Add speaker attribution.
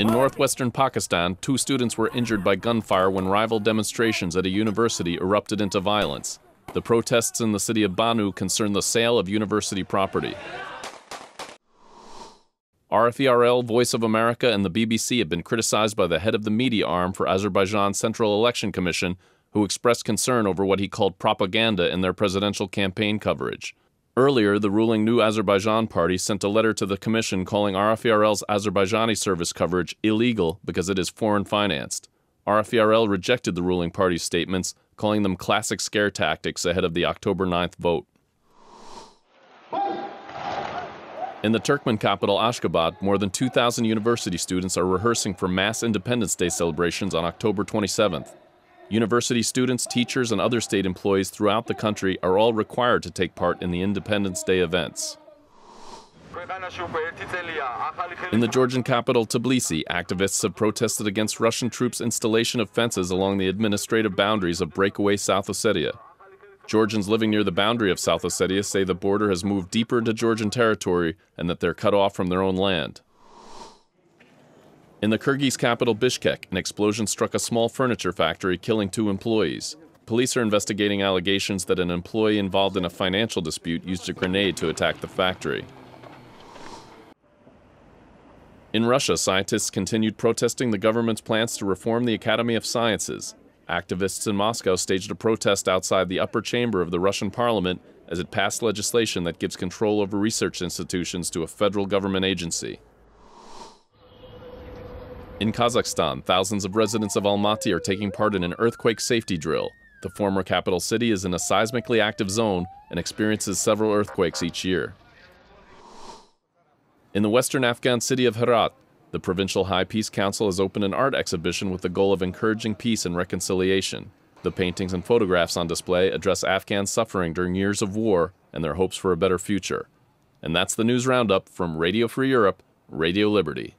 Speaker 1: In northwestern Pakistan, 2 students were injured by gunfire when rival demonstrations at a university erupted into violence. The protests in the city of Banu concern the sale of university property. RFE, Voice of America, and the BBC have been criticized by the head of the media arm for Azerbaijan's Central Election Commission, who expressed concern over what he called propaganda in their presidential campaign coverage. Earlier, the ruling New Azerbaijan Party sent a letter to the commission calling RFE's Azerbaijani service coverage illegal because it is foreign-financed. RFE rejected the ruling party's statements, calling them classic scare tactics ahead of the October 9th vote. In the Turkmen capital Ashgabat, more than 2,000 university students are rehearsing for mass Independence Day celebrations on October 27th. University students, teachers, and other state employees throughout the country are all required to take part in the Independence Day events. In the Georgian capital Tbilisi, activists have protested against Russian troops' installation of fences along the administrative boundaries of breakaway South Ossetia. Georgians living near the boundary of South Ossetia say the border has moved deeper into Georgian territory and that they're cut off from their own land. In the Kyrgyz capital Bishkek, an explosion struck a small furniture factory, killing 2 employees. Police are investigating allegations that an employee involved in a financial dispute used a grenade to attack the factory. In Russia, scientists continued protesting the government's plans to reform the Academy of Sciences. Activists in Moscow staged a protest outside the upper chamber of the Russian parliament as it passed legislation that gives control over research institutions to a federal government agency. In Kazakhstan, thousands of residents of Almaty are taking part in an earthquake safety drill. The former capital city is in a seismically active zone and experiences several earthquakes each year. In the western Afghan city of Herat, the Provincial High Peace Council has opened an art exhibition with the goal of encouraging peace and reconciliation. The paintings and photographs on display address Afghan suffering during years of war and their hopes for a better future. And that's the News Roundup from Radio Free Europe, Radio Liberty.